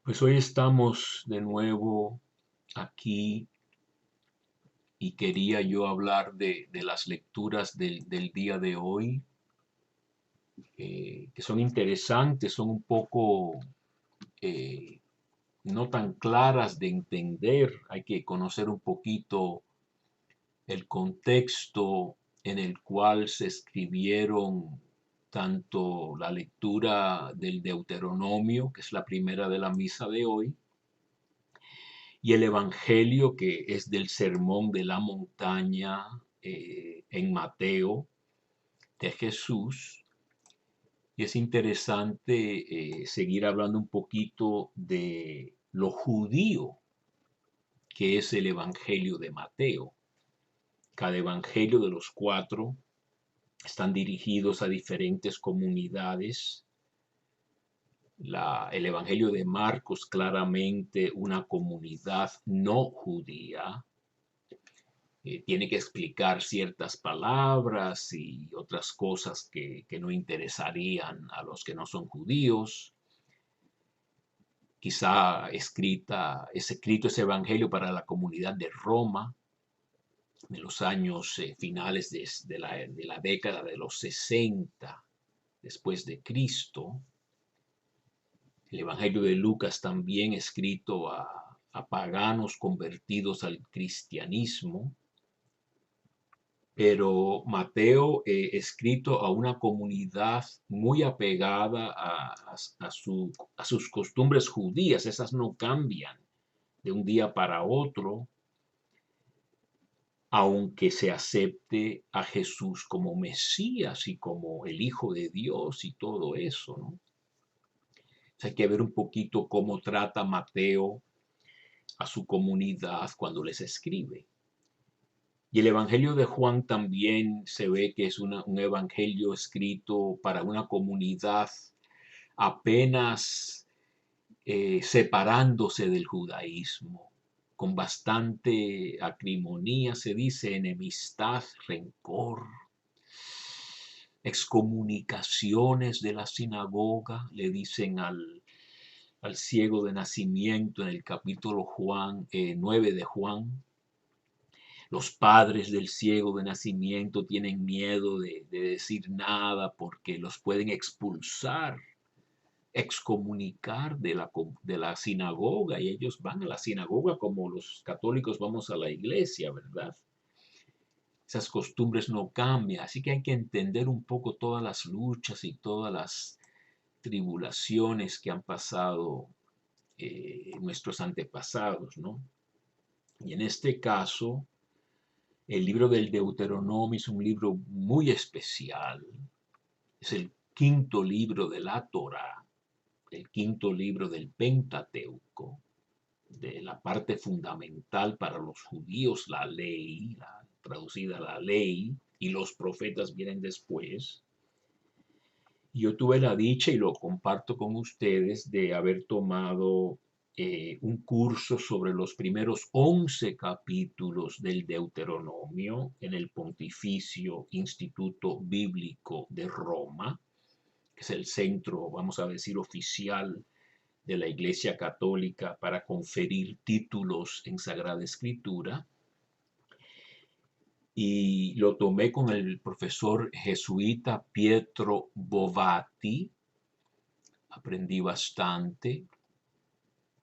Pues hoy estamos de nuevo aquí y quería yo hablar de las lecturas del día de hoy, que son interesantes, son un poco eh, no tan claras de entender. Hay que conocer un poquito el contexto en el cual se escribieron tanto la lectura del Deuteronomio, que es la primera de la misa de hoy, y el Evangelio que es del Sermón de la Montaña en Mateo de Jesús. Y es interesante seguir hablando un poquito de lo judío que es el Evangelio de Mateo. Cada evangelio de los cuatro están dirigidos a diferentes comunidades. El Evangelio de Marcos claramente una comunidad no judía, tiene que explicar ciertas palabras y otras cosas que no interesarían a los que no son judíos. Quizá es escrito ese evangelio para la comunidad de Roma de los años finales de la década de los 60 después de Cristo. El evangelio de Lucas también escrito a paganos convertidos al cristianismo. Pero Mateo, escrito a una comunidad muy apegada a sus costumbres judías, esas no cambian de un día para otro, aunque se acepte a Jesús como Mesías y como el Hijo de Dios y todo eso, ¿no? Hay que ver un poquito cómo trata Mateo a su comunidad cuando les escribe. Y el Evangelio de Juan también se ve que es un evangelio escrito para una comunidad apenas separándose del judaísmo, con bastante acrimonía, se dice, enemistad, rencor, excomunicaciones de la sinagoga, le dicen al ciego de nacimiento en el capítulo 9 de Juan. Los padres del ciego de nacimiento tienen miedo de decir nada porque los pueden expulsar, excomunicar de la sinagoga, y ellos van a la sinagoga como los católicos vamos a la iglesia, ¿verdad? Esas costumbres no cambian, así que hay que entender un poco todas las luchas y todas las tribulaciones que han pasado nuestros antepasados, ¿no? Y en este caso, el libro del Deuteronomio es un libro muy especial. Es el quinto libro de la Torá, el quinto libro del Pentateuco, de la parte fundamental para los judíos, la ley, traducida la ley, y los profetas vienen después. Yo tuve la dicha, y lo comparto con ustedes, de haber tomado un curso sobre los primeros 11 capítulos del Deuteronomio en el Pontificio Instituto Bíblico de Roma, que es el centro, vamos a decir, oficial de la Iglesia Católica para conferir títulos en Sagrada Escritura. Y lo tomé con el profesor jesuita Pietro Bovati. Aprendí bastante.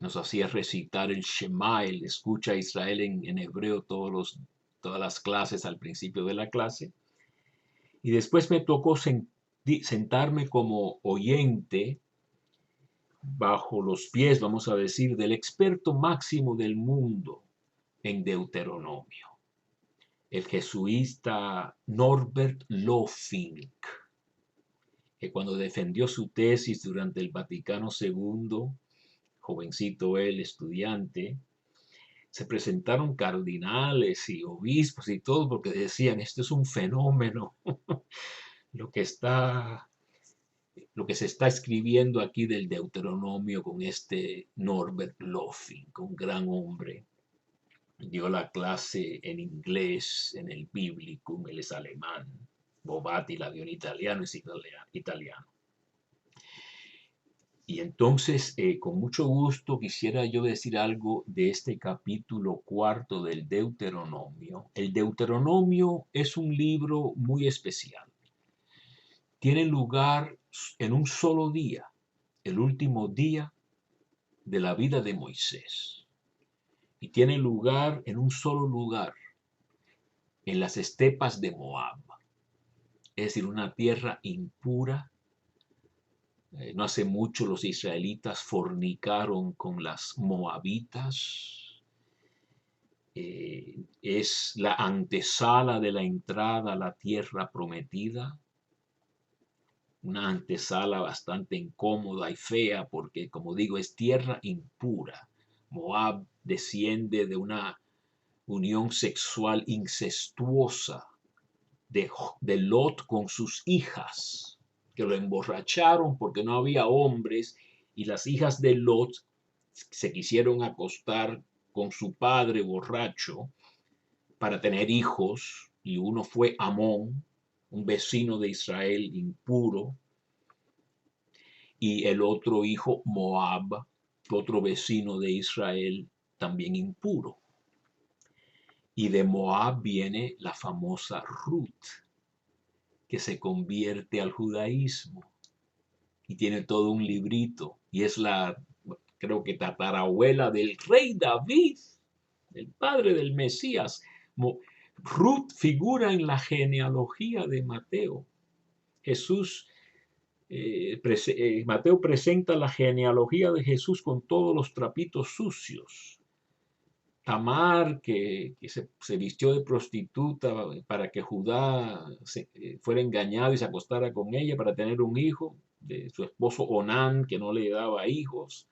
Nos hacía recitar el Shema, el escucha a Israel en hebreo todas las clases al principio de la clase. Y después me tocó sentarme como oyente bajo los pies, vamos a decir, del experto máximo del mundo en Deuteronomio, el jesuita Norbert Loefink, que cuando defendió su tesis durante el Vaticano II, jovencito él, estudiante, se presentaron cardinales y obispos y todo porque decían, esto es un fenómeno, lo que está, lo que se está escribiendo aquí del Deuteronomio con este Norbert Loefink, un gran hombre. Dio la clase en inglés, en el Biblicum, él es alemán. Bobati la dio en italiano, es italiano. Y Y entonces, con mucho gusto, quisiera yo decir algo de este capítulo cuarto del Deuteronomio. El Deuteronomio es un libro muy especial. Tiene lugar en un solo día, el último día de la vida de Moisés. Y tiene lugar en un solo lugar, en las estepas de Moab, es decir, una tierra impura. No hace mucho los israelitas fornicaron con las moabitas. Es la antesala de la entrada a la tierra prometida. Una antesala bastante incómoda y fea porque, como digo, es tierra impura. Moab desciende de una unión sexual incestuosa de Lot con sus hijas, que lo emborracharon porque no había hombres, y las hijas de Lot se quisieron acostar con su padre borracho para tener hijos, y uno fue Amón, un vecino de Israel impuro, y el otro hijo Moab, otro vecino de Israel también impuro. Y de Moab viene la famosa Ruth, que se convierte al judaísmo y tiene todo un librito y es creo que tatarabuela del rey David, el padre del Mesías. Ruth figura en la genealogía de Mateo. Mateo presenta la genealogía de Jesús con todos los trapitos sucios. Tamar, que se vistió de prostituta para que Judá fuera engañado y se acostara con ella para tener un hijo, de su esposo Onán, que no le daba hijos,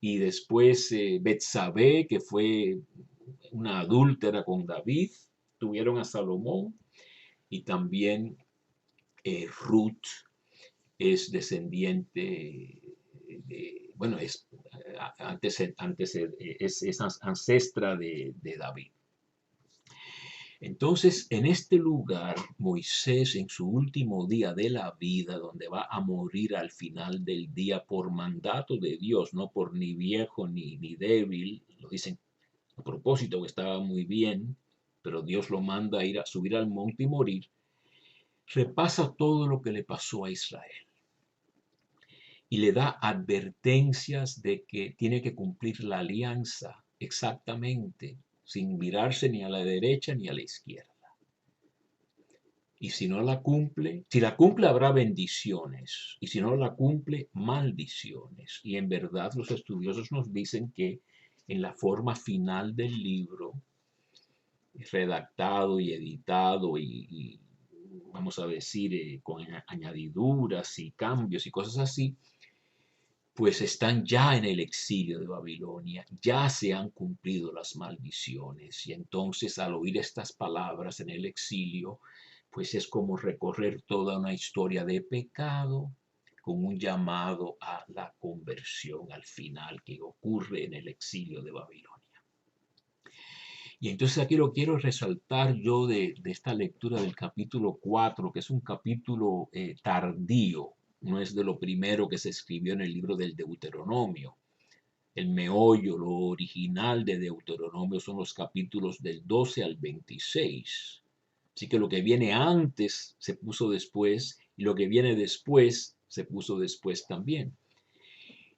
y después Betsabé, que fue una adúltera con David, tuvieron a Salomón, y también Ruth es descendiente bueno, es ancestra de David. Entonces, en este lugar, Moisés, en su último día de la vida, donde va a morir al final del día por mandato de Dios, no por ni viejo ni débil, lo dicen a propósito que estaba muy bien, pero Dios lo manda a subir al monte y morir, repasa todo lo que le pasó a Israel y le da advertencias de que tiene que cumplir la alianza exactamente, sin virarse ni a la derecha ni a la izquierda. Y si no la cumple, si la cumple habrá bendiciones, y si no la cumple, maldiciones. Y en verdad los estudiosos nos dicen que en la forma final del libro, redactado y editado y vamos a decir, con añadiduras y cambios y cosas así, pues están ya en el exilio de Babilonia, ya se han cumplido las maldiciones. Y entonces al oír estas palabras en el exilio, pues es como recorrer toda una historia de pecado con un llamado a la conversión al final que ocurre en el exilio de Babilonia. Y entonces aquí lo quiero resaltar yo de esta lectura del capítulo 4, que es un capítulo tardío, no es de lo primero que se escribió en el libro del Deuteronomio. El meollo, lo original de Deuteronomio son los capítulos del 12 al 26. Así que lo que viene antes se puso después y lo que viene después se puso después también.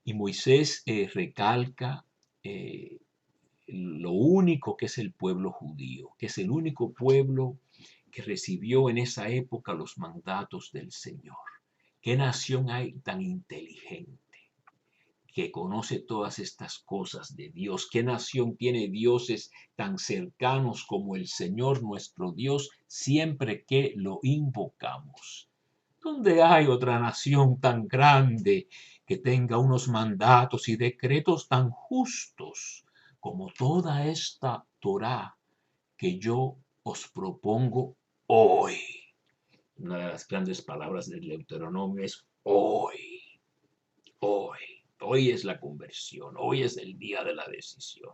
Y Moisés recalca lo único que es el pueblo judío, que es el único pueblo que recibió en esa época los mandatos del Señor. ¿Qué nación hay tan inteligente que conoce todas estas cosas de Dios? ¿Qué nación tiene dioses tan cercanos como el Señor nuestro Dios siempre que lo invocamos? ¿Dónde hay otra nación tan grande que tenga unos mandatos y decretos tan justos como toda esta Torá que yo os propongo hoy? Una de las grandes palabras del Deuteronomio es hoy, hoy. Hoy es la conversión, hoy es el día de la decisión.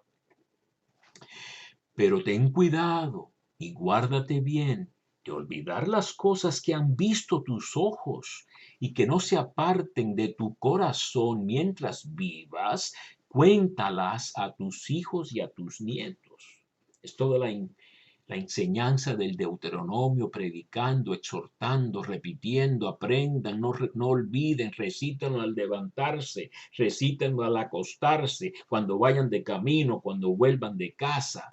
Pero ten cuidado y guárdate bien de olvidar las cosas que han visto tus ojos y que no se aparten de tu corazón mientras vivas, cuéntalas a tus hijos y a tus nietos. Es toda la enseñanza del Deuteronomio, predicando, exhortando, repitiendo, aprendan, no olviden, recítanlo al levantarse, recítanlo al acostarse, cuando vayan de camino, cuando vuelvan de casa.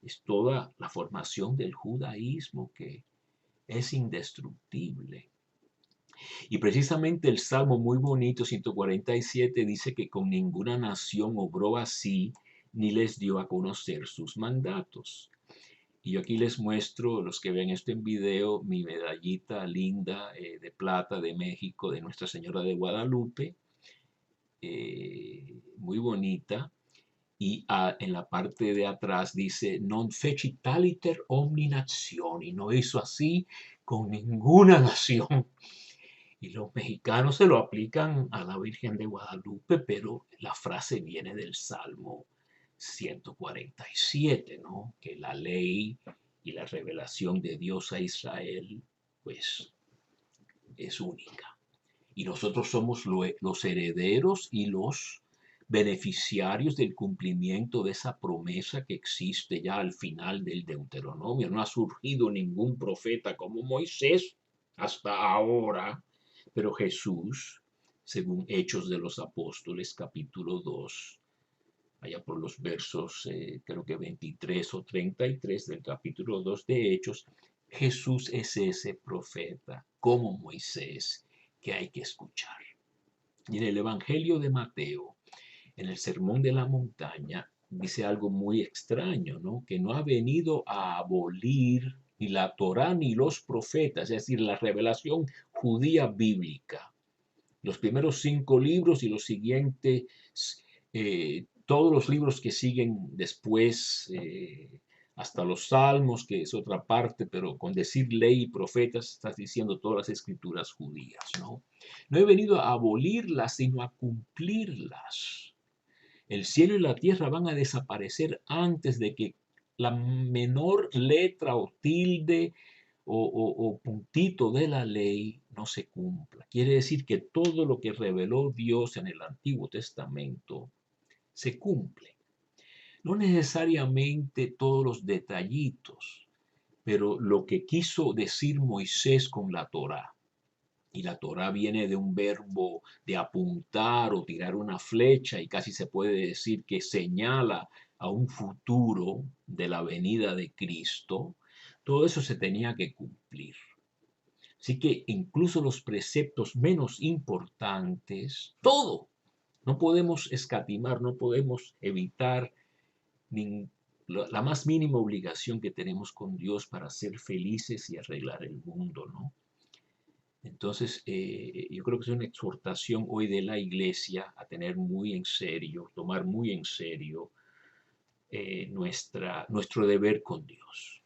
Es toda la formación del judaísmo que es indestructible. Y precisamente el Salmo muy bonito, 147, dice que con ninguna nación obró así, ni les dio a conocer sus mandatos. Y yo aquí les muestro, los que ven esto en video, mi medallita linda de plata de México, de Nuestra Señora de Guadalupe, muy bonita. Y en la parte de atrás dice, non fecit aliter omni nazioni, no hizo así con ninguna nación. Y los mexicanos se lo aplican a la Virgen de Guadalupe, pero la frase viene del Salmo 147, ¿no? Que la ley y la revelación de Dios a Israel, pues, es única. Y nosotros somos los herederos y los beneficiarios del cumplimiento de esa promesa que existe ya al final del Deuteronomio. No ha surgido ningún profeta como Moisés hasta ahora, pero Jesús, según Hechos de los Apóstoles, capítulo 2, allá por los versos, creo que 23 o 33 del capítulo 2 de Hechos, Jesús es ese profeta, como Moisés, que hay que escuchar. Y en el Evangelio de Mateo, en el Sermón de la Montaña, dice algo muy extraño, ¿no? Que no ha venido a abolir ni la Torá ni los profetas, es decir, la revelación judía bíblica. Los primeros 5 libros y los siguientes, todos los libros que siguen después, hasta los Salmos, que es otra parte, pero con decir ley y profetas estás diciendo todas las escrituras judías, ¿no? No he venido a abolirlas, sino a cumplirlas. El cielo y la tierra van a desaparecer antes de que la menor letra o tilde o puntito de la ley no se cumpla. Quiere decir que todo lo que reveló Dios en el Antiguo Testamento se cumple. No necesariamente todos los detallitos, pero lo que quiso decir Moisés con la Torá. Y la Torá viene de un verbo de apuntar o tirar una flecha y casi se puede decir que señala a un futuro de la venida de Cristo. Todo eso se tenía que cumplir. Así que incluso los preceptos menos importantes, todo, no podemos escatimar, no podemos evitar la más mínima obligación que tenemos con Dios para ser felices y arreglar el mundo, ¿no? Entonces, yo creo que es una exhortación hoy de la iglesia a tener muy en serio, tomar muy en serio nuestro deber con Dios.